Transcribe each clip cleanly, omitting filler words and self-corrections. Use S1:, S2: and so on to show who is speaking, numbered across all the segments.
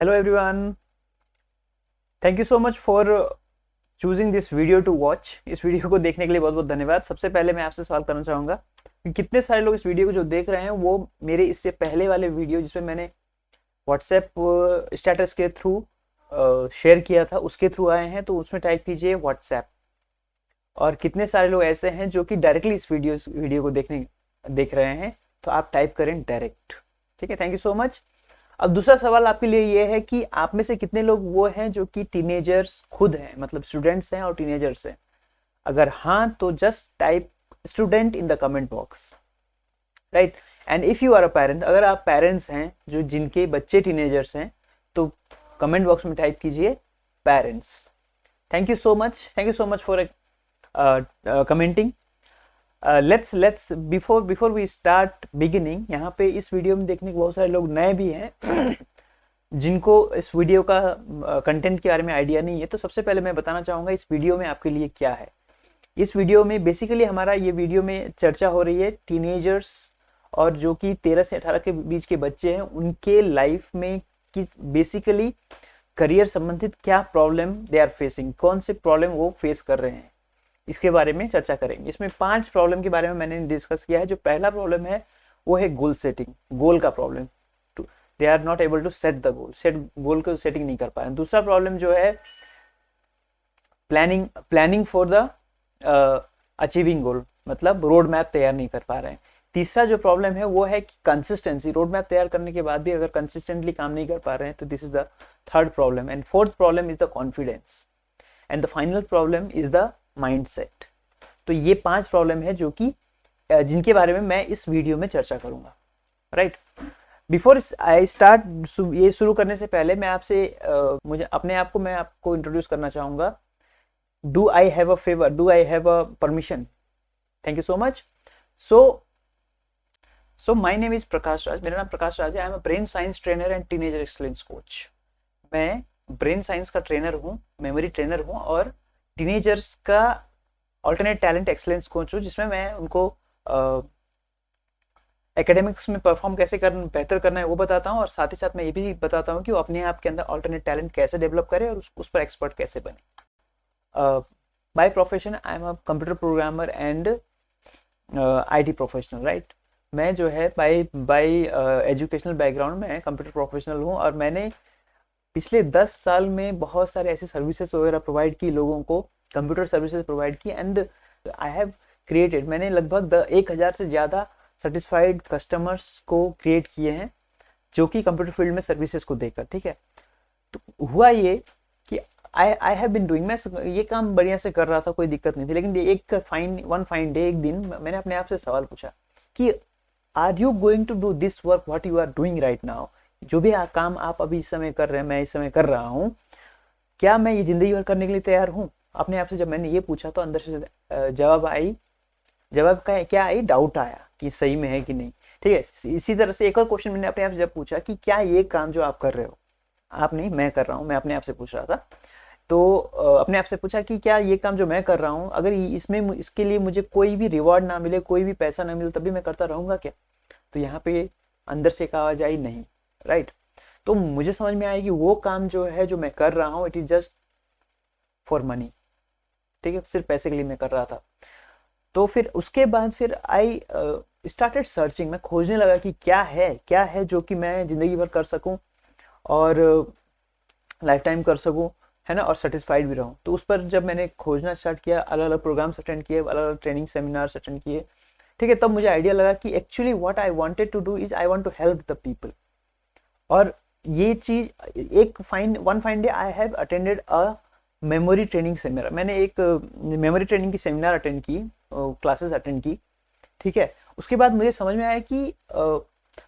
S1: Hello everyone. Thank you so much for choosing this video to watch. इस video को देखने के लिए बहुत बहुत धन्यवाद। सबसे पहले मैं आपसे सवाल करना चाहूँगा कि कितने सारे लोग इस वीडियो को जो देख रहे हैं वो मेरे इससे पहले वाले वीडियो जिसमें मैंने व्हाट्सएप स्टेटस के थ्रू शेयर किया था उसके थ्रू आए हैं, तो उसमें टाइप कीजिए व्हाट्सएप। और कितने सारे लोग ऐसे हैं जो कि डायरेक्टली इस वीडियो को देख रहे हैं, तो आप टाइप करें डायरेक्ट। ठीक है, थैंक यू सो मच। अब दूसरा सवाल आपके लिए ये है कि आप में से कितने लोग वो हैं जो कि टीनेजर्स खुद हैं, मतलब स्टूडेंट्स हैं और टीनेजर्स हैं। अगर हाँ तो just type student in the comment box, right. And if you are a parent, अगर आप पेरेंट्स हैं जो जिनके बच्चे टीनेजर्स हैं, तो कमेंट बॉक्स में टाइप कीजिए parents. Thank you so much for commenting. Let's before we start beginning, यहाँ पे इस वीडियो में देखने के बहुत सारे लोग नए भी हैं जिनको इस वीडियो का कंटेंट के बारे में आइडिया नहीं है। तो सबसे पहले मैं बताना चाहूँगा इस वीडियो में आपके लिए क्या है। इस वीडियो में बेसिकली हमारा ये वीडियो में चर्चा हो रही है टीनेजर्स और जो कि 13 से 18 के बीच के बच्चे हैं, उनके लाइफ में कि बेसिकली करियर संबंधित क्या प्रॉब्लम दे आर फेसिंग, कौन से प्रॉब्लम वो फेस कर रहे हैं, इसके बारे में चर्चा करेंगे। इसमें 5 प्रॉब्लम के बारे में मैंने डिस्कस किया है। जो पहला प्रॉब्लम है वो है गोल सेटिंग, गोल का problem. They are not able to set the goal को सेटिंग नहीं कर पा रहे हैं। दूसरा प्रॉब्लम जो है प्लानिंग फॉर द अचीविंग गोल, मतलब रोड मैप तैयार नहीं कर पा रहे हैं। तीसरा जो प्रॉब्लम है वो है कि कंसिस्टेंसी, रोड मैप तैयार करने के बाद भी अगर कंसिस्टेंटली काम नहीं कर पा रहे हैं, तो this is the third problem. And fourth problem is the confidence. And the final problem is the mindset. तो ये 5 प्रॉब्लम है जो कि जिनके बारे में मैं इस वीडियो में चर्चा करूंगा, राइट। बिफोर आई स्टार्ट, ये शुरू करने से पहले मैं आपसे मुझे अपने आप को मैं आपको इंट्रोड्यूस करना चाहूंगा। Do I have a favour, do I have a permission? Thank you so much. So my name is Prakash Raj, मेरा नाम प्रकाश राज है। I am a brain science trainer and teenager excellence coach. मैं ब्रेन साइंस का trainer हूँ, memory trainer हूँ और teenagers का alternate talent excellence coach हूँ, जिसमें मैं उनको एकेडमिक्स में परफॉर्म कैसे बेहतर करना है वो बताता हूँ, और साथ ही साथ मैं ये भी बताता हूँ कि वो अपने आप के अंदर अल्टरनेट टैलेंट कैसे डेवलप करे और उस पर एक्सपर्ट कैसे बने। By profession I am a computer programmer and IT professional, right. मैं जो है बाय एजुकेशनल बैकग्राउंड में कंप्यूटर प्रोफेशनल हूँ, और मैंने पिछले 10 साल में बहुत सारे ऐसे सर्विसेज वगैरह प्रोवाइड की, लोगों को कंप्यूटर सर्विसेज प्रोवाइड की। एंड आई हैव क्रिएटेड, मैंने लगभग 1000 से ज़्यादा सेटिस्फाइड कस्टमर्स को क्रिएट किए हैं जो कि कंप्यूटर फील्ड में सर्विसेज को देकर, ठीक है। तो हुआ ये कि आई हैव बिन डूइंग, मैं ये काम बढ़िया से कर रहा था, कोई दिक्कत नहीं थी। लेकिन वन फाइन डे एक दिन मैंने अपने आप से सवाल पूछा कि are you going to do this work what you are doing right now? जो भी काम आप अभी इस समय कर रहे हैं, मैं इस समय कर रहा हूँ, क्या मैं ये जिंदगी भर करने के लिए तैयार हूँ? अपने आप से जब मैंने ये पूछा तो अंदर से जवाब का क्या आई, डाउट आया कि सही में है कि नहीं, ठीक है। इसी तरह से एक और क्वेश्चन मैंने अपने आप से जब पूछा कि क्या ये काम जो आप कर रहे हो, आप नहीं, मैं कर रहा हूँ, मैं अपने आप से पूछ रहा था। तो अपने आप से पूछा कि क्या ये काम जो मैं कर रहा हूँ, अगर इसके लिए मुझे कोई भी रिवॉर्ड ना मिले, कोई भी पैसा ना मिले, तभी मैं करता रहूंगा क्या? तो यहाँ पे अंदर से एक आवाज आई, नहीं, राइट। तो मुझे समझ में आया कि वो काम जो है, जो मैं कर रहा हूँ, it is just for money, ठीक है, सिर्फ पैसे के लिए मैं कर रहा था। तो फिर उसके बाद फिर आई स्टार्टेड सर्चिंग, मैं खोजने लगा कि क्या है जो कि मैं जिंदगी भर कर सकूं और लाइफ टाइम कर सकूं, है ना, और सेटिस्फाइड भी रहूं। तो उस पर जब मैंने खोजना स्टार्ट किया, अलग अलग प्रोग्राम्स अटेंड किए, अलग अलग ट्रेनिंग सेमिनार्स अटेंड किए, ठीक है, तब मुझे आइडिया लगा कि actually what I wanted to do is I want to help the people. और ये चीज one fine day I have attended a memory training seminar. मैंने एक मेमोरी ट्रेनिंग की सेमिनार अटेंड की, क्लासेस अटेंड की, ठीक है। उसके बाद मुझे समझ में आया कि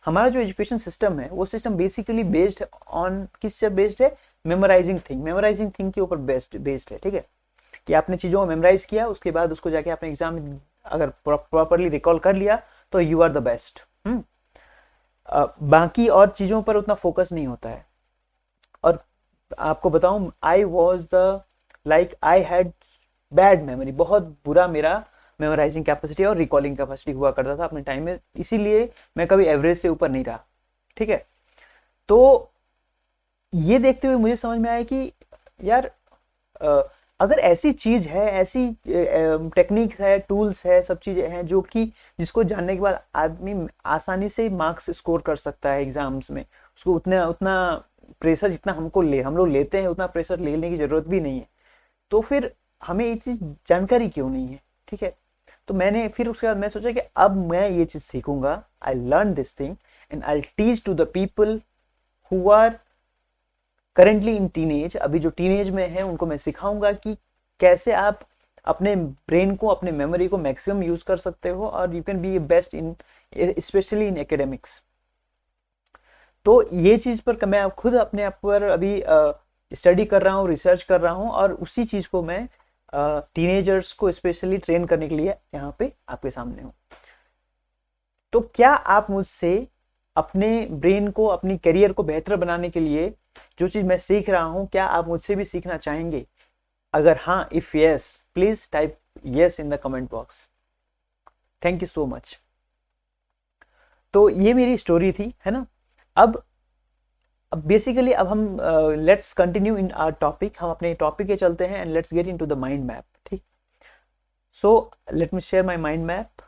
S1: हमारा जो एजुकेशन सिस्टम है, वो सिस्टम बेसिकली बेस्ड ऑन किस से बेस्ड है? मेमोराइजिंग थिंग के ऊपर बेस्ड है, ठीक है। कि आपने चीज़ों को मेमोराइज किया, उसके बाद उसको जाके आपने एग्जाम अगर प्रॉपरली रिकॉल कर लिया तो यू आर द बेस्ट। बाकी और चीज़ों पर उतना फोकस नहीं होता है। और आपको बताऊं, I was the I had bad memory, बहुत बुरा मेरा मेमोराइजिंग कैपेसिटी और रिकॉलिंग कैपेसिटी हुआ करता था अपने टाइम में, इसीलिए मैं कभी एवरेज से ऊपर नहीं रहा, ठीक है। तो ये देखते हुए मुझे समझ में आया कि यार अगर ऐसी चीज है, ऐसी टेक्निक्स है, टूल्स है, सब चीजें हैं जो कि जिसको जानने के बाद आदमी आसानी से मार्क्स स्कोर कर सकता है एग्जाम्स में, उसको उतना उतना प्रेशर जितना हम लोग लेते हैं उतना प्रेशर लेने की जरूरत भी नहीं है, तो फिर हमें ये चीज जानकारी क्यों नहीं है, ठीक है। तो मैंने फिर उसके बाद मैं सोचा कि अब मैं ये चीज सीखूंगा, I learn this thing and I teach to the people who are currently in teenage, अभी जो टीनेज में है उनको मैं सिखाऊंगा कि कैसे आप अपने ब्रेन को, अपने मेमोरी को मैक्सिमम यूज कर सकते हो और you can be best in, specially in academics. तो ये चीज पर मैं खुद अपने आप पर अभी स्टडी कर रहा हूँ, रिसर्च कर रहा हूँ, और उसी चीज को मैं टीनेजर्स को स्पेशली ट्रेन करने के लिए यहाँ पे आपके सामने हूँ। तो क्या आप मुझसे अपने ब्रेन को, अपनी करियर को बेहतर बनाने के लिए जो चीज मैं सीख रहा हूं, क्या आप मुझसे भी सीखना चाहेंगे? अगर हाँ, if yes, please type yes in the comment box. Thank you so much. तो ये मेरी स्टोरी थी, है ना। अब बेसिकली अब हम let's continue in our topic, हम अपने टॉपिक के चलते हैं and let's get into the mind map. ठीक, so let me share my mind map.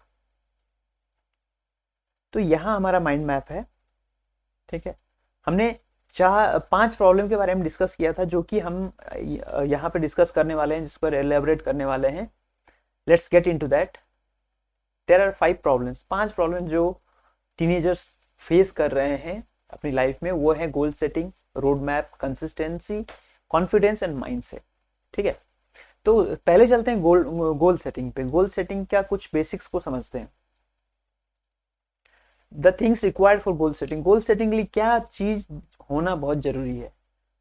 S1: तो यहाँ हमारा माइंड मैप है, ठीक है। हमने 5 प्रॉब्लम के बारे में डिस्कस किया था, जो कि हम यहाँ पे डिस्कस करने वाले हैं, जिस पर एलेबोरेट करने वाले हैं। Let's get into that. There are 5 problems, 5 problem जो टीनेजर्स फेस कर रहे हैं अपनी लाइफ में। वो है goal setting, road map, consistency, confidence and mindset. ठीक है, तो पहले चलते हैं गोल सेटिंग पे। गोल सेटिंग क्या, कुछ बेसिक्स को समझते हैं। The things required for goal setting. Goal setting के लिए क्या चीज होना बहुत जरूरी है?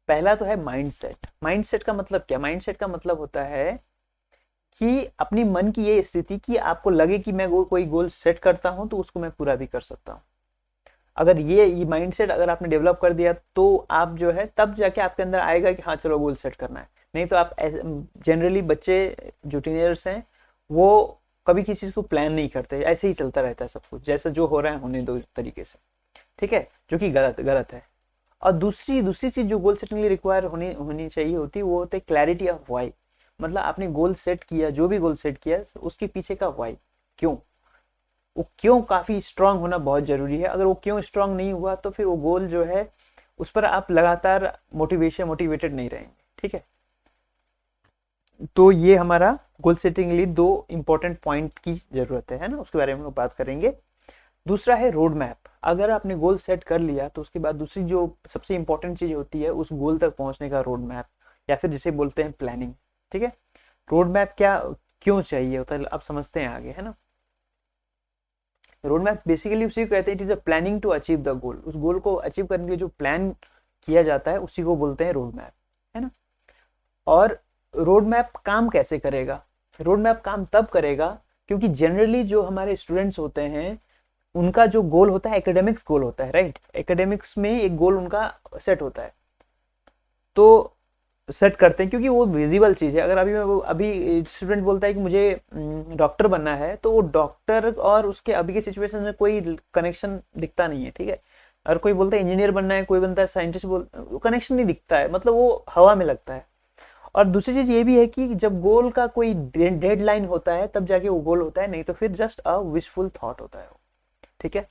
S1: पहला तो है माइंडसेट। माइंडसेट का मतलब क्या? माइंडसेट का मतलब होता है कि अपनी मन की ये स्थिति कि आपको लगे कि मैं कोई गोल सेट करता हूं तो उसको मैं पूरा भी कर सकता हूं। अगर ये माइंडसेट अगर आपने डेवलप कर दिया तो आप जो है तब जाके आपके अंदर आएगा कि हाँ चलो गोल सेट करना है। नहीं तो आप जनरली बच्चे जो टीनेजर्स हैं वो कभी किसी चीज को प्लान नहीं करते, ऐसे ही चलता रहता है सब कुछ, जैसा जो हो रहा है होने दो तरीके से, ठीक है, जो कि गलत है। और दूसरी चीज जो गोल सेटिंग के लिए रिक्वायर होनी चाहिए होती है, वो होता है क्लैरिटी ऑफ वाई। मतलब आपने गोल सेट किया, जो भी गोल सेट किया, उसके पीछे का वाई, क्यों, वो क्यों काफी स्ट्रांग होना बहुत जरूरी है। अगर वो क्यों स्ट्रांग नहीं हुआ तो फिर वो गोल जो है उस पर आप लगातार मोटिवेटेड नहीं रहेंगे, ठीक है। तो ये हमारा गोल सेटिंग के लिए 2 इंपॉर्टेंट पॉइंट की जरूरत है ना, उसके बारे में हम लोग बात करेंगे। दूसरा है रोड मैप। अगर आपने गोल सेट कर लिया तो उसके बाद दूसरी जो सबसे इंपॉर्टेंट चीज होती है उस गोल तक पहुंचने का रोड मैप, या फिर जिसे बोलते हैं प्लानिंग, ठीक है। रोड मैप क्या क्यों चाहिए होता है, अब समझते हैं आगे, है ना। रोड मैप बेसिकली उसी को कहते हैं, it is a planning to achieve the goal. उस गोल को अचीव करने के लिए जो प्लान किया जाता है उसी को बोलते हैं रोड मैप, है ना। और रोड मैप काम कैसे करेगा? रोड मैप काम तब करेगा क्योंकि जनरली जो हमारे स्टूडेंट्स होते हैं उनका जो गोल होता है एकेडमिक्स गोल होता है, राइट। एकेडमिक्स में एक गोल उनका सेट होता है, तो सेट करते हैं क्योंकि वो विजिबल चीज है। अगर अभी स्टूडेंट बोलता है कि मुझे डॉक्टर बनना है, तो वो डॉक्टर और उसके अभी के सिचुएशन में कोई कनेक्शन दिखता नहीं है, ठीक है। अगर कोई बोलता है इंजीनियर बनना है, कोई बनता है साइंटिस्ट, कनेक्शन नहीं दिखता है, मतलब वो हवा में लगता है। और दूसरी चीज ये भी है कि जब गोल का कोई डेडलाइन होता है तब जाके वो गोल होता है, नहीं तो फिर जस्ट अ विशफुल थॉट होता है, ठीक है।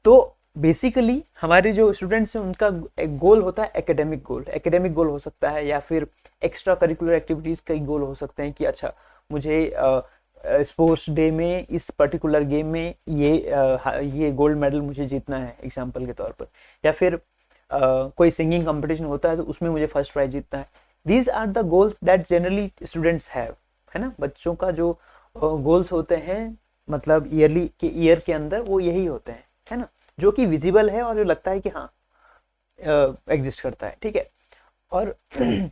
S1: तो बेसिकली हमारे जो स्टूडेंट्स हैं उनका एक गोल होता है एकेडमिक गोल। एकेडमिक गोल हो सकता है या फिर एक्स्ट्रा करिकुलर एक्टिविटीज का गोल हो सकते हैं कि अच्छा मुझे स्पोर्ट्स डे में इस पर्टिकुलर गेम में ये गोल्ड मेडल मुझे जीतना है, एग्जांपल के तौर पर। या फिर कोई सिंगिंग कंपटीशन होता है तो उसमें मुझे फर्स्ट प्राइज जीतना है। These are the goals that generally students have, है ना। बच्चों का जो गोल्स होते हैं मतलब ईयर के अंदर वो यही होते हैं, है ना, जो कि विजिबल है और जो लगता है कि हाँ एग्जिस्ट करता है, ठीक है। और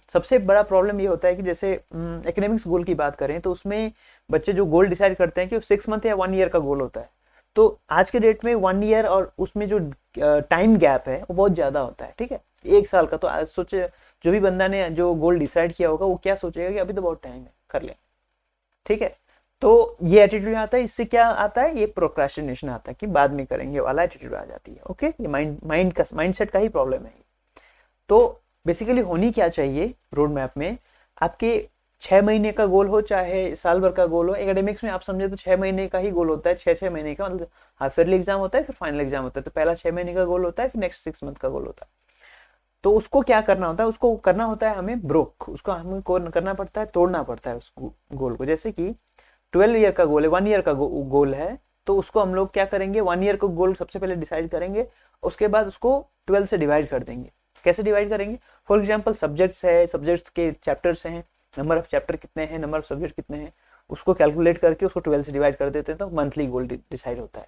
S1: सबसे बड़ा प्रॉब्लम ये होता है कि जैसे एकेडमिक्स गोल की बात करें तो उसमें बच्चे जो गोल डिसाइड करते हैं कि 6 मंथ या 1 ईयर का गोल होता है। तो आज के डेट में 1 ईयर और उसमें जो टाइम गैप है वो बहुत ज्यादा होता है, ठीक है, 1 साल का। तो सोचे जो भी बंदा ने जो गोल डिसाइड किया होगा वो क्या सोचेगा कि अभी तो बहुत टाइम है, कर ले, ठीक है। तो ये एटीट्यूड आता है, इससे क्या आता है, ये प्रोक्रेस्टिनेशन आता है कि बाद में करेंगे वाला एटीट्यूड आ जाती है, ओके। ये माइंडसेट का ही प्रॉब्लम है। तो बेसिकली होनी क्या चाहिए रोड मैप में, आपके 6 महीने का गोल हो चाहे साल भर का गोल हो, एकेडमिक्स में आप समझे तो 6 महीने का ही गोल होता है, 6 महीने का, मतलब हाफ ईयरली एग्जाम होता है फिर फाइनल एग्जाम होता है, तो पहला 6 महीने का गोल होता है फिर नेक्स्ट 6 मंथ का गोल होता है। तो उसको क्या करना होता है, उसको करना होता है हमें ब्रोक, उसको हमें करना पड़ता है, तोड़ना पड़ता है उस गोल को। जैसे कि 12 ईयर का गोल है, 1 ईयर का गोल है, तो उसको हम लोग क्या करेंगे, 1 ईयर का गोल सबसे पहले डिसाइड करेंगे, उसके बाद उसको 12 से डिवाइड कर देंगे। कैसे डिवाइड करेंगे, फॉर एग्जाम्पल सब्जेक्ट्स है, सब्जेक्ट्स के चैप्टर्स हैं, नंबर ऑफ चैप्टर कितने हैं, नंबर ऑफ सब्जेक्ट कितने हैं, उसको कैलकुलेट करके उसको 12 से डिवाइड कर देते हैं, तो मंथली गोल डिसाइड होता है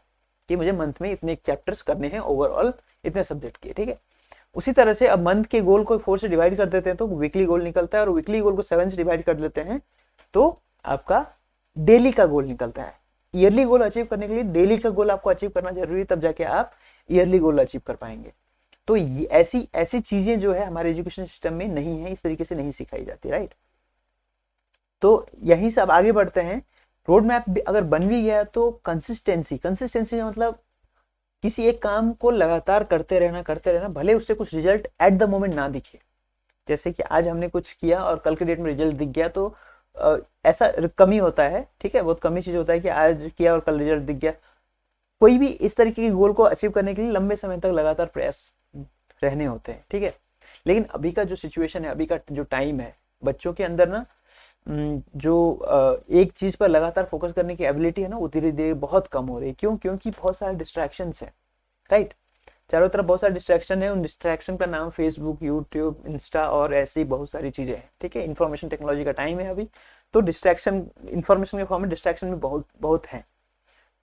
S1: कि मुझे मंथ में इतने चैप्टर्स करने हैं ओवरऑल इतने सब्जेक्ट के, ठीक है। उसी तरह से अब मंथ के गोल को 4 से डिवाइड कर देते हैं तो वीकली गोल निकलता है, और वीकली गोल को 7 से डिवाइड कर देते हैं तो आपका डेली का गोल निकलता है। ईयरली गोल अचीव करने के लिए डेली का गोल आपको अचीव करना जरूरी है, तब जाके आप ईयरली गोल अचीव कर पाएंगे। तो ऐसी ऐसी चीजें जो है हमारे एजुकेशन सिस्टम में नहीं है, इस तरीके से नहीं सिखाई जाती, राइट। तो यहीं से अब आगे बढ़ते हैं। रोड मैप अगर बन भी गया तो कंसिस्टेंसी का मतलब किसी एक काम को लगातार करते रहना, भले उससे कुछ रिजल्ट एट द मोमेंट ना दिखे। जैसे कि आज हमने कुछ किया और कल के डेट में रिजल्ट दिख गया, तो ऐसा कमी होता है, ठीक है, बहुत कमी चीज होता है कि आज किया और कल रिजल्ट दिख गया। कोई भी इस तरीके के गोल को अचीव करने के लिए लंबे समय तक लगातार प्रयास रहने होते हैं, ठीक है। लेकिन अभी का जो सिचुएशन है, अभी का जो टाइम है, बच्चों के अंदर ना जो एक चीज पर लगातार फोकस करने की एबिलिटी है ना, वो धीरे धीरे बहुत कम हो रही है। क्यों? क्योंकि बहुत सारे डिस्ट्रैक्शंस हैं, राइट। चारों तरफ बहुत सारे डिस्ट्रैक्शन है, उन डिस्ट्रैक्शन का नाम फेसबुक, यूट्यूब, इंस्टा और ऐसी बहुत सारी चीजें हैं, ठीक है। इन्फॉर्मेशन टेक्नोलॉजी का टाइम है अभी, तो डिस्ट्रैक्शन, इन्फॉर्मेशन के फॉर्म में डिस्ट्रैक्शन भी बहुत बहुत है।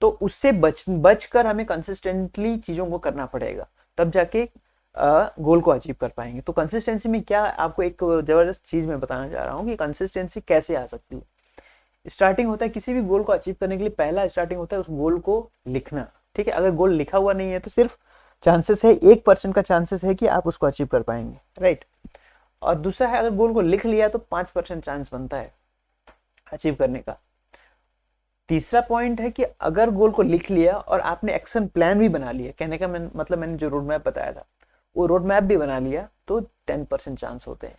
S1: तो उससे बचकर हमें कंसिस्टेंटली चीजों को करना पड़ेगा, तब जाके गोल को अचीव कर पाएंगे। तो कंसिस्टेंसी में क्या, आपको एक जबरदस्त चीज मैं बताना चाह रहा हूँ कि कंसिस्टेंसी कैसे आ सकती है। स्टार्टिंग होता है किसी भी गोल को अचीव करने के लिए, पहला स्टार्टिंग होता है उस गोल को लिखना, ठीक है। अगर गोल लिखा हुआ नहीं है तो सिर्फ चांसेस है, 1% का चांसेस है कि आप उसको अचीव कर पाएंगे, राइट। और दूसरा है, अगर गोल को लिख लिया तो 5% चांस बनता है अचीव करने का। तीसरा पॉइंट है कि अगर गोल को लिख लिया और आपने एक्शन प्लान भी बना लिया, कहने का मतलब मैंने जो रोड मैप बताया था वो रोड मैप भी बना लिया, तो 10% चांस होते हैं।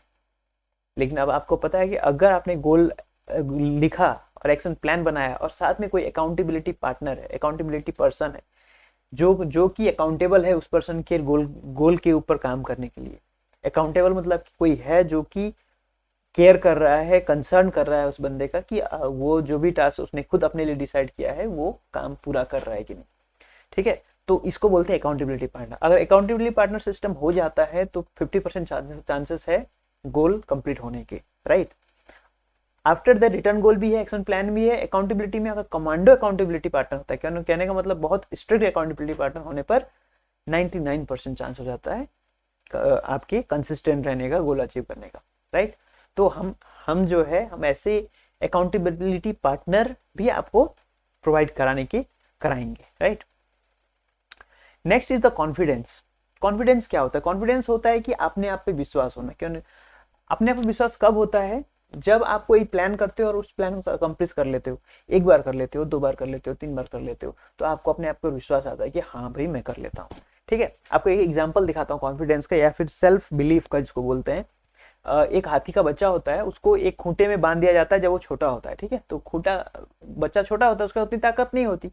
S1: लेकिन अब आपको पता है कि अगर आपने गोल लिखा और एक्शन प्लान बनाया और साथ में कोई अकाउंटेबिलिटी पार्टनर है, अकाउंटेबिलिटी पर्सन है, जो कि अकाउंटेबल है उस पर्सन के गोल के ऊपर काम करने के लिए। अकाउंटेबल मतलब कोई है जो कि केयर कर रहा है, कंसर्न कर रहा है उस बंदे का कि वो जो भी टास्क उसने खुद अपने लिए डिसाइड किया है वो काम पूरा कर रहा है कि नहीं, ठीक है। तो इसको बोलते हैं अकाउंटेबिलिटी पार्टनर। अगर अकाउंटेबिलिटी पार्टनर सिस्टम हो जाता है तो 50% चांसेस है गोल कंप्लीट होने के, राइट। आफ्टर द रिटर्न गोल भी है, एक्शन प्लान भी है। अकाउंटेबिलिटी में अगर कमांडो अकाउंटेबिलिटी पार्टनर होता है, कहने का मतलब बहुत स्ट्रिक्ट अकाउंटेबिलिटी पार्टनर होने पर 99% चांस हो जाता है आपके कंसिस्टेंट रहने का, गोल अचीव करने का, राइट। तो हम जो है, हम ऐसे अकाउंटेबिलिटी पार्टनर भी आपको प्रोवाइड कराएंगे, right. Next is the confidence. Confidence क्या होता है? कॉन्फिडेंस होता है कि अपने आप पे विश्वास होना। क्यों? अपने आप पे विश्वास कब होता है? जब आप कोई प्लान करते हो और उस प्लान को अकम्प्लिश कर लेते हो, एक बार कर लेते हो, 2 बार कर लेते हो, 3 बार कर लेते हो, तो आपको अपने आप पर विश्वास आता है कि हाँ भाई मैं कर लेता हूँ, ठीक है। आपको एक एग्जांपल दिखाता हूँ कॉन्फिडेंस का, या फिर सेल्फ बिलीफ का जिसको बोलते हैं। एक हाथी का बच्चा होता है, उसको एक खूंटे में बांध दिया जाता है जब वो छोटा होता है, ठीक है। तो बच्चा छोटा होता है, उसका उतनी ताकत नहीं होती,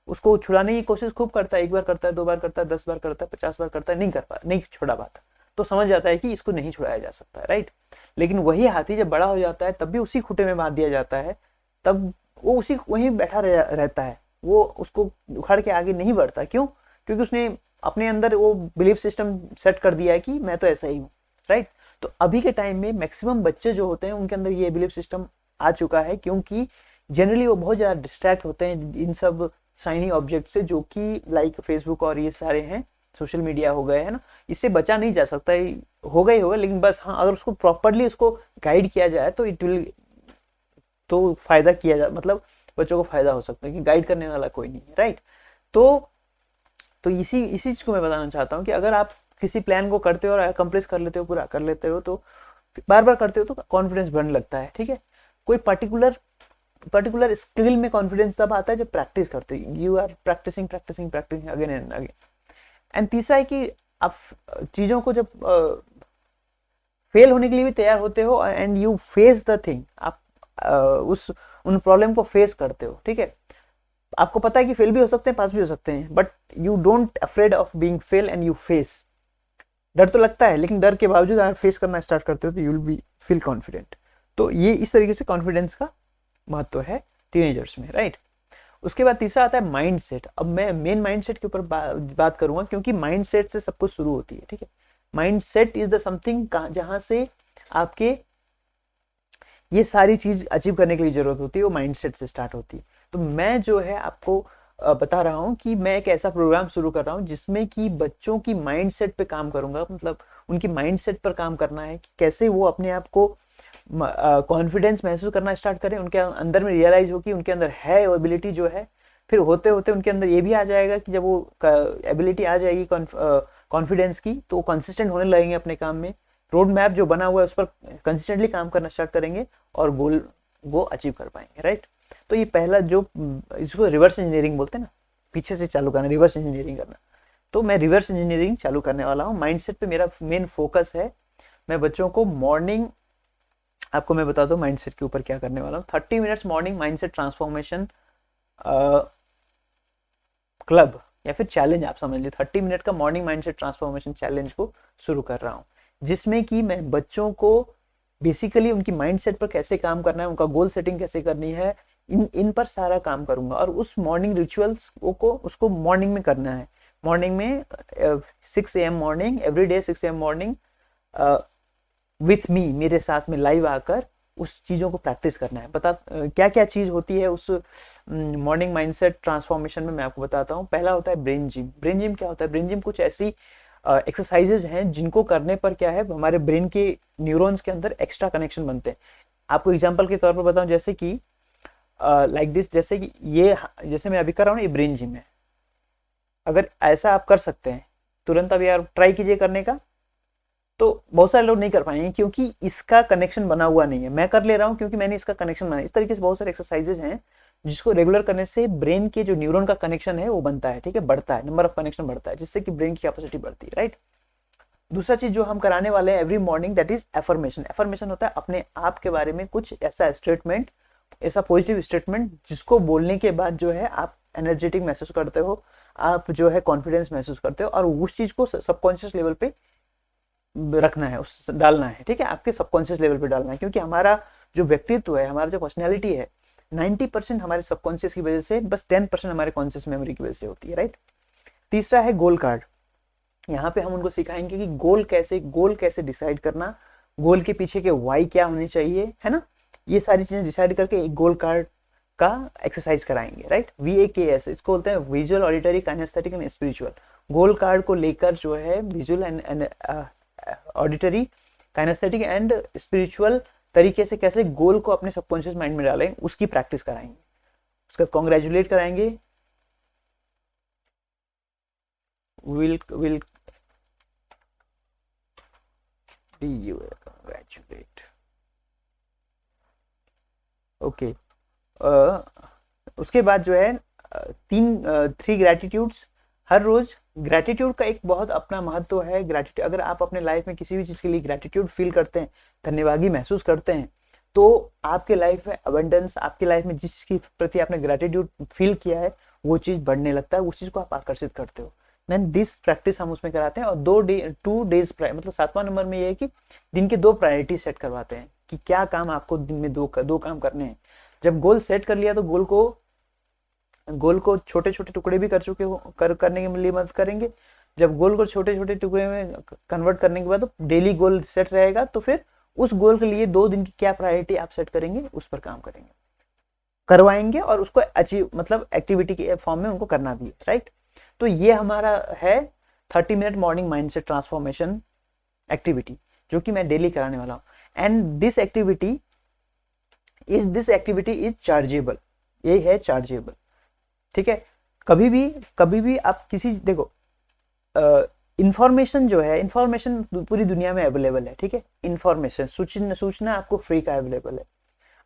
S1: उसको छुड़ाने की कोशिश खूब करता है, 1 बार करता है, 2 बार करता है, 10 बार करता है, 50 बार करता है, नहीं छुड़ा पाता, तो समझ जाता है कि इसको नहीं छुड़ाया जा सकता है, राइट। लेकिन वही हाथी जब बड़ा हो जाता है तब भी उसी खूंटे में बांध दिया जाता है, तब वो वहीं बैठा रहता है, वो उसको उखाड़ के आगे नहीं बढ़ता। क्यों? क्योंकि उसने अपने अंदर वो बिलीफ सिस्टम सेट कर दिया है कि मैं तो ऐसा ही हूँ, राइट। तो अभी के टाइम में मैक्सिमम बच्चे जो होते हैं उनके अंदर ये बिलीफ सिस्टम आ चुका है, क्योंकि जनरली वो बहुत ज्यादा डिस्ट्रैक्ट होते हैं इन सब शाइनी ऑब्जेक्ट से, जो कि लाइक फेसबुक और ये सारे हैं, सोशल मीडिया हो गए, है ना। इससे बचा नहीं जा सकता, होगा ही होगा, लेकिन बस हाँ, अगर उसको प्रॉपरली उसको गाइड किया जाए तो इट विल, तो फायदा किया जाए, मतलब बच्चों को फायदा हो सकता है कि गाइड करने वाला कोई नहीं है, राइट। तो इसी चीज को मैं बताना चाहता हूँ कि अगर आप किसी प्लान को करते हो और अकम्प्लिश कर लेते हो, पूरा कर लेते हो, तो बार बार करते हो तो कॉन्फिडेंस बढ़ने लगता है, ठीक है। कोई पर्टिकुलर स्किल में कॉन्फिडेंस तब आता है जब प्रैक्टिस करते हो, you are practising again and again. And तीसरा है कि आप चीजों को जब फेल होने के लिए भी तैयार होते हो and you face the thing, आप उस उन प्रॉब्लम को फेस करते हो, ठीक है। आपको पता है कि फेल भी हो सकते हैं, पास भी हो सकते हैं, but you don't afraid of being fail and you face. डर तो लगता है, लेकिन डर के बावजूद अगर फेस करना स्टार्ट करते हो तो you will be feel confident. तो ये इस तरीके से कॉन्फिडेंस का महत्व है टीनेजर्स में, राइट। उसके बाद तीसरा आता है माइंड सेट। अब मैं मेन माइंड सेट के ऊपर बात करूंगा, क्योंकि माइंड सेट से सब कुछ शुरू होती है, ठीक है। Mind set is the something जहां से आपके ये सारी चीज अचीव करने के लिए जरूरत होती है, वो माइंड सेट से स्टार्ट होती है। तो मैं जो है आपको बता रहा हूँ कि मैं एक ऐसा प्रोग्राम शुरू कर रहा हूँ जिसमें कि बच्चों की माइंड सेट पे काम करूंगा, मतलब उनकी माइंड सेट पर काम करना है कि कैसे वो अपने आप को कॉन्फिडेंस महसूस करना स्टार्ट करें, उनके अंदर में रियलाइज हो कि उनके अंदर है वो एबिलिटी जो है। फिर होते होते उनके अंदर ये भी आ जाएगा कि जब वो एबिलिटी आ जाएगी कॉन्फिडेंस की, तो कंसिस्टेंट होने लगेंगे अपने काम में। रोड मैप जो बना हुआ है उस पर कंसिस्टेंटली काम करना स्टार्ट करेंगे और गोल वो अचीव कर पाएंगे, राइट। तो ये पहला जो इसको रिवर्स इंजीनियरिंग बोलते हैं ना, पीछे से चालू करना, रिवर्स इंजीनियरिंग करना। तो मैं रिवर्स इंजीनियरिंग चालू करने वाला हूँ। माइंडसेट पे मेरा मेन फोकस है। मैं बच्चों को मॉर्निंग, आपको मैं बता दूं माइंडसेट के ऊपर क्या करने वाला हूँ। 30 minutes morning mindset transformation club या फिर चैलेंज आप समझ लीजिए। 30 मिनट का मॉर्निंग माइंडसेट ट्रांसफॉर्मेशन चैलेंज को शुरू कर रहा हूँ, जिसमें कि मैं बच्चों को बेसिकली उनकी माइंडसेट पर कैसे काम करना है, उनका गोल सेटिंग कैसे करनी है, इन पर सारा काम करूंगा। और उस मॉर्निंग रिचुअल्स को उसको मॉर्निंग में करना है। मॉर्निंग में 6 AM morning, everyday 6 AM morning with me, मेरे साथ में लाइव आकर उस चीज़ों को प्रैक्टिस करना है। क्या क्या चीज़ होती है उस मॉर्निंग माइंडसेट ट्रांसफॉर्मेशन में, मैं आपको बताता हूँ। पहला होता है ब्रेन जिम। ब्रेन जिम क्या होता है? ब्रेन जिम कुछ ऐसी एक्सरसाइजेज हैं जिनको करने पर क्या है, हमारे ब्रेन के न्यूरॉन्स के अंदर एक्स्ट्रा कनेक्शन बनते हैं। आपको एग्जांपल के तौर पर बताऊं, जैसे कि लाइक दिस, जैसे कि ये जैसे मैं अभी कर रहा हूँ, ये ब्रेन जिम है। अगर ऐसा आप कर सकते हैं तुरंत, अभी यार ट्राई कीजिए करने का। तो बहुत सारे लोग नहीं कर पाएंगे क्योंकि इसका कनेक्शन बना हुआ नहीं है। मैं कर ले रहा हूँ क्योंकि मैंने इसका कनेक्शन बनाया। इस तरीके से बहुत सारे एक्सरसाइजेज हैं जिसको रेगुलर करने से ब्रेन के जो न्यूरॉन का कनेक्शन है वो बनता है, ठीक है, बढ़ता है, नंबर ऑफ कनेक्शन बढ़ता है, जिससे कि ब्रेन की कैपेसिटी बढ़ती है, राइट। दूसरा चीज जो हम कराने वाले हैं every morning, that is affirmation. Affirmation होता है अपने आप के बारे में कुछ ऐसा स्टेटमेंट, ऐसा पॉजिटिव स्टेटमेंट जिसको बोलने के बाद जो है आप एनर्जेटिक महसूस करते हो, आप जो है कॉन्फिडेंस महसूस करते हो, और उस चीज को सबकॉन्शियस लेवल पे रखना है, उस डालना है, ठीक है, आपके सबकॉन्शियस लेवल पे डालना है। क्योंकि हमारा जो व्यक्तित्व है, हमारा जो पर्सनैलिटी है, 90% हमारे सबकॉन्शियस की वजह से, बस 10% हमारे कॉन्शियस मेमोरी की वजह से होती है, राइट। तीसरा है गोल कार्ड। यहाँ पे हम उनको सिखाएंगे कि गोल कैसे डिसाइड करना, गोल के पीछे के वाई क्या होनी चाहिए, है ना। ये सारी चीजें डिसाइड करके एक गोल कार्ड का एक्सरसाइज कराएंगे, राइट। VAKS इसको बोलते हैं, visual, auditory, kinaesthetic and spiritual. Goal card को लेकर जो है visual and auditory, kinaesthetic and spiritual तरीके से कैसे गोल को अपने सबकॉन्शियस माइंड में डालें, उसकी प्रैक्टिस कराएंगे। उसका कॉन्ग्रेचुलेट कराएंगे, will you congratulate, ओके। उसके बाद जो है 3 ग्रेटिट्यूड्स हर रोज। ग्रेटिट्यूड का एक बहुत अपना महत्व है। ग्रेटिट्यूड, अगर आप अपने लाइफ में किसी भी चीज के लिए ग्रेटिट्यूड फील करते हैं, धन्यवादी महसूस करते हैं, तो आपके लाइफ में अबंडेंस, आपकी लाइफ में जिस चीज के प्रति आपने ग्रेटिट्यूड फील किया है वो चीज बढ़ने लगता है, उस चीज को आप आकर्षित करते हो। देन दिस प्रैक्टिस हम उसमें कराते हैं। और 2 डेज, मतलब 7वां नंबर में ये है कि दिन के 2 प्रायोरिटी सेट करवाते हैं कि क्या काम आपको दिन में 2 काम करने हैं। जब गोल सेट कर लिया तो गोल को छोटे छोटे टुकड़े भी कर चुके हो, करने के लिए मदद करेंगे। जब गोल को छोटे छोटे टुकड़े में कन्वर्ट करने के बाद तो डेली गोल सेट रहेगा, तो फिर उस गोल के लिए 2 दिन की क्या प्रायोरिटी आप सेट करेंगे, उस पर काम करेंगे, करवाएंगे, और उसको अचीव, मतलब एक्टिविटी के फॉर्म में उनको करना भी है, राइट। तो ये हमारा है 30 minute morning mindset transformation activity, जो कि मैं डेली कराने वाला हूँ। And this activity is chargeable. ये है चार्जेबल, ठीक है। कभी भी आप किसी, देखो, इंफॉर्मेशन जो है, इंफॉर्मेशन पूरी दुनिया में अवेलेबल है, ठीक है। इंफॉर्मेशन, सूचना आपको फ्री का अवेलेबल है।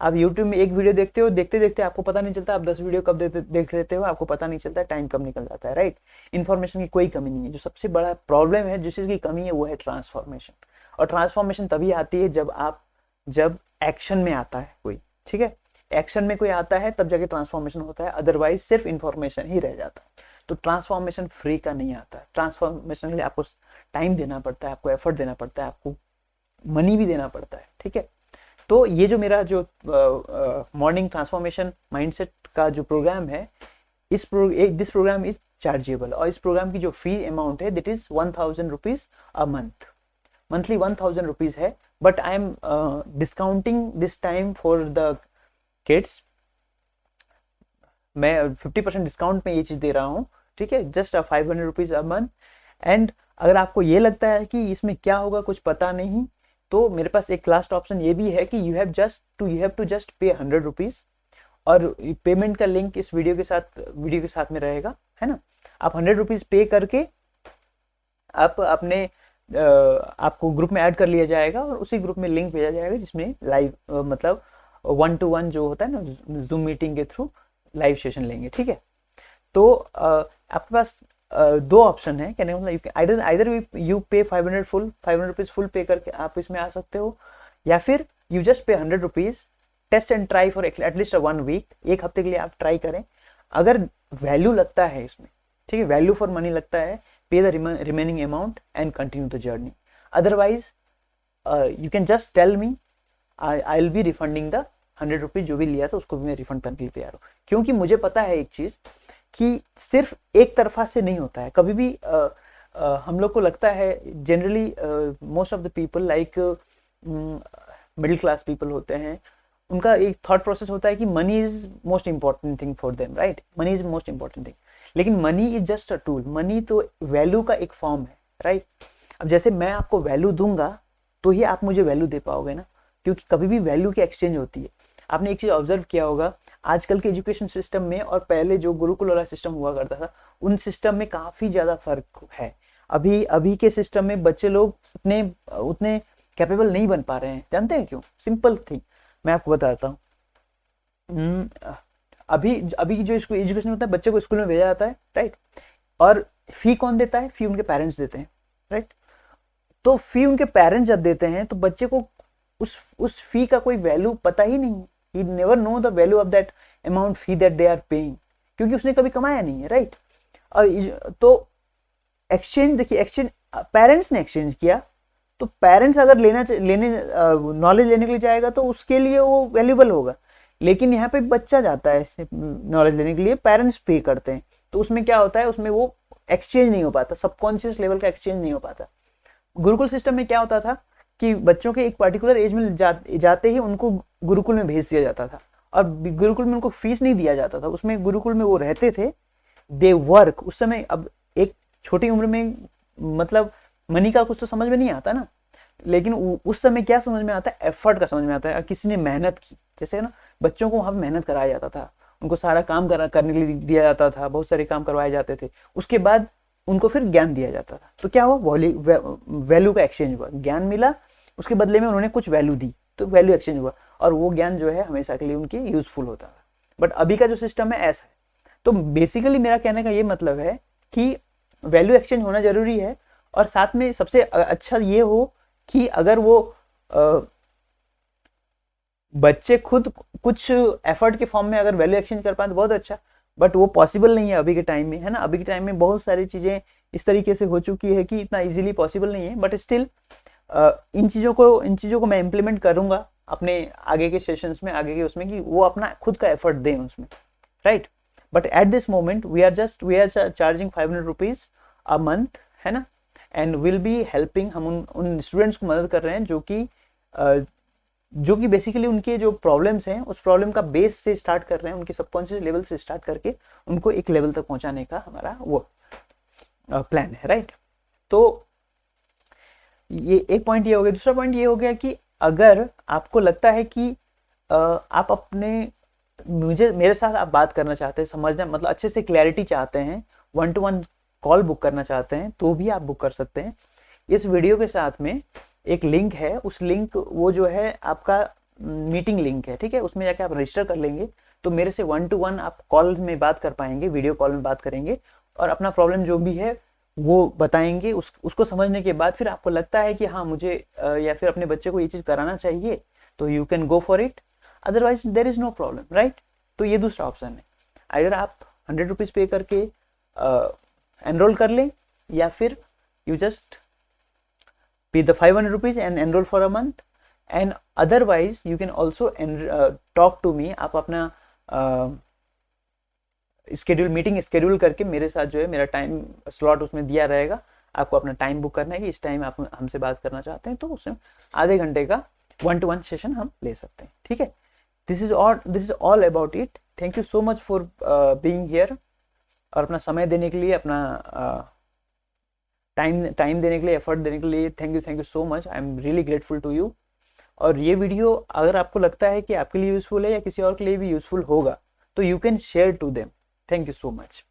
S1: आप YouTube में एक वीडियो देखते हो, देखते देखते आपको पता नहीं चलता आप 10 वीडियो कब देख लेते हो, आपको पता नहीं चलता, टाइम कब निकल जाता है, राइट। इन्फॉर्मेशन की कोई कमी नहीं है। जो सबसे बड़ा प्रॉब्लम है, जिस चीज की कमी है, वो है ट्रांसफॉर्मेशन। और ट्रांसफॉर्मेशन तभी आती है जब एक्शन में आता है कोई, ठीक है, एक्शन में कोई आता है तब जाके ट्रांसफॉर्मेशन होता है, अदरवाइज सिर्फ इंफॉर्मेशन ही रह जाता है। तो ट्रांसफॉर्मेशन फ्री का नहीं आता है, ट्रांसफॉर्मेशन के लिए आपको टाइम देना पड़ता है, आपको एफर्ट देना पड़ता है, आपको मनी भी देना पड़ता है, ठीक है। तो ये जो मेरा जो मॉर्निंग ट्रांसफॉर्मेशन माइंडसेट का जो प्रोग्राम है, दिस प्रोग्राम इज चार्जेबल, और इस प्रोग्राम की जो फी अमाउंट है that is 1000 rupees a month, monthly 1000 rupees है, but I am discounting this time for the kids, मैं 50% डिस्काउंट में ये चीज़ दे रहा हूँ, ठीक है, just 500 rupees a month. And अगर आपको ये लगता है कि इसमें क्या होगा कुछ पता नहीं, तो मेरे पास एक लास्ट ऑप्शन ये भी है कि you have to just pay 100 rupees, और पेमेंट का लिंक इस वीडियो के साथ में रहेगा, है ना। आप 100 रुपीज़ पे करके आप अपने आपको ग्रुप में ऐड कर लिया जाएगा, और उसी ग्रुप में लिंक भेजा जाएगा जिसमें लाइव मतलब 1-to-1 जो होता है ना जूम मीटिंग के थ्रू लाइव सेशन लेंगे, ठीक है। तो आपके पास दो ऑप्शन है, कहने का मतलब आइदर यू पे 500 रुपीज फुल पे करके आप इसमें आ सकते हो, या फिर you just pay 100 rupees, test and try for at least 1 week, एक हफ्ते के लिए आप ट्राई करें। अगर वैल्यू लगता है इसमें, ठीक है, वैल्यू फॉर मनी लगता है, pay the remaining amount and continue the journey. Otherwise you can just tell me, I will be refunding the 100 rupees जो भी लिया था उसको भी मैं रिफंड करने के लिए तैयार हूँ, क्योंकि मुझे पता है एक चीज़ कि सिर्फ एक तरफा से नहीं होता है कभी भी। हम लोग को लगता है generally most of the people like middle class people होते हैं, उनका एक थॉट प्रोसेस होता है कि money is most important thing for them, right, money is most important thing. लेकिन money is just a tool, money तो वैल्यू का एक फॉर्म है, राइट। अब जैसे मैं आपको वैल्यू दूंगा तो ही आप मुझे वैल्यू दे पाओगे ना, क्योंकि कभी भी वैल्यू की एक्सचेंज होती है। आपने एक चीज़ ऑब्जर्व किया होगा, आजकल के एजुकेशन सिस्टम में और पहले जो गुरुकुल वाला सिस्टम हुआ करता था, उन सिस्टम में काफ़ी ज़्यादा फर्क है। अभी के सिस्टम में बच्चे लोग उतने कैपेबल नहीं बन पा रहे हैं, जानते हैं क्यों? सिंपल थिंग मैं आपको बताता हूँ। अभी जो एजुकेशन होता है, बच्चे को स्कूल में भेजा जाता है, राइट, और फी कौन देता है? फी उनके पेरेंट्स देते हैं, राइट। तो फी उनके पेरेंट्स जब देते हैं तो बच्चे को उस फी का कोई वैल्यू पता ही नहीं, he never know the value of that amount fee that they are paying, क्योंकि उसने कभी कमाया नहीं है, राइट। और तो एक्सचेंज देखिए, एक्सचेंज पेरेंट्स ने एक्सचेंज किया, तो पेरेंट्स अगर नॉलेज लेने के लिए जाएगा तो उसके लिए वो वैल्यूबल होगा। लेकिन यहाँ पे बच्चा जाता है नॉलेज लेने के लिए, पेरेंट्स पे करते हैं, तो उसमें क्या होता है, उसमें वो एक्सचेंज नहीं हो पाता, सबकॉन्शियस लेवल का एक्सचेंज नहीं हो पाता। गुरुकुल सिस्टम में क्या होता था कि बच्चों के एक पर्टिकुलर एज में जाते ही उनको गुरुकुल में भेज दिया जाता था, और गुरुकुल में उनको फीस नहीं दिया जाता था, उसमें गुरुकुल में वो रहते थे, दे वर्क। उस समय अब एक छोटी उम्र में मतलब मनी का कुछ तो समझ में नहीं आता ना, लेकिन उस समय क्या समझ में आता है? एफर्ट का समझ में आता है, किसी ने मेहनत की। जैसे ना बच्चों को वहाँ मेहनत कराया जाता था, उनको सारा काम करने के लिए दिया जाता था, बहुत सारे काम करवाए जाते थे, उसके बाद उनको फिर ज्ञान दिया जाता था। तो क्या हुआ? वैल्यू का एक्सचेंज हुआ, ज्ञान मिला, उसके बदले में उन्होंने कुछ वैल्यू दी, तो वैल्यू एक्सचेंज हुआ, और वो ज्ञान जो है हमेशा के लिए उनके यूजफुल होता था। बट अभी का जो सिस्टम है ऐसा है। तो बेसिकली मेरा कहने का ये मतलब है कि वैल्यू एक्सचेंज होना जरूरी है, और साथ में सबसे अच्छा ये हो कि अगर वो बच्चे खुद कुछ एफर्ट के फॉर्म में अगर वैल्यू एक्सचेंज कर पाए तो बहुत अच्छा, बट वो पॉसिबल नहीं है अभी के टाइम में, है ना। अभी के टाइम में बहुत सारी चीज़ें इस तरीके से हो चुकी है कि इतना इजीली पॉसिबल नहीं है, बट स्टिल इन चीज़ों को मैं इम्प्लीमेंट करूँगा अपने आगे के सेशंस में, आगे के उसमें, कि वो अपना खुद का एफर्ट दें उसमें, right. But at this moment we are charging 500 rupees a month, है ना, एंड विल बी हेल्पिंग। हम उन स्टूडेंट्स को मदद कर रहे हैं जो कि बेसिकली उनके जो प्रॉब्लम्स हैं उस प्रॉब्लम का बेस से स्टार्ट कर रहे हैं, उनके सबकॉन्शियस लेवल से स्टार्ट करके उनको एक लेवल तक पहुंचाने का हमारा वो प्लान है, राइट। तो ये एक पॉइंट ये हो गया। दूसरा पॉइंट ये हो गया कि अगर आपको लगता है कि आप मेरे साथ आप बात करना चाहते हैं, समझना मतलब अच्छे से क्लैरिटी चाहते हैं, 1-to-1 कॉल बुक करना चाहते हैं, तो भी आप बुक कर सकते हैं। इस वीडियो के साथ में एक लिंक है, उस लिंक वो जो है आपका मीटिंग लिंक है, ठीक है, उसमें जाके आप रजिस्टर कर लेंगे तो मेरे से 1-to-1 आप कॉल में बात कर पाएंगे, वीडियो कॉल में बात करेंगे, और अपना प्रॉब्लम जो भी है वो बताएंगे। उसको समझने के बाद फिर आपको लगता है कि हाँ मुझे या फिर अपने बच्चे को ये चीज़ कराना चाहिए, तो you can go for it, otherwise there is no problem, right. तो ये दूसरा ऑप्शन है, अगर आप 100 रुपीज़ पे करके एनरोल कर लें, या फिर you just pay the 500 rupees and enroll for a month, and otherwise you can also talk to me। आप अपना स्केड्यूल मीटिंग स्केड्यूल करके मेरे साथ जो है मेरा टाइम स्लॉट उसमें दिया रहेगा, आपको अपना टाइम बुक करना है कि इस टाइम आप हमसे बात करना चाहते हैं, तो उसमें आधे घंटे का 1-to-1 सेशन हम ले सकते हैं, ठीक है। This is all about it. Thank you so much for being here, और अपना समय देने के लिए, अपना टाइम देने के लिए, एफर्ट देने के लिए thank you so much. I am really grateful to you. और ये वीडियो अगर आपको लगता है कि आपके लिए यूजफुल है या किसी और के लिए भी यूजफुल होगा, तो you can share to them. Thank you so much.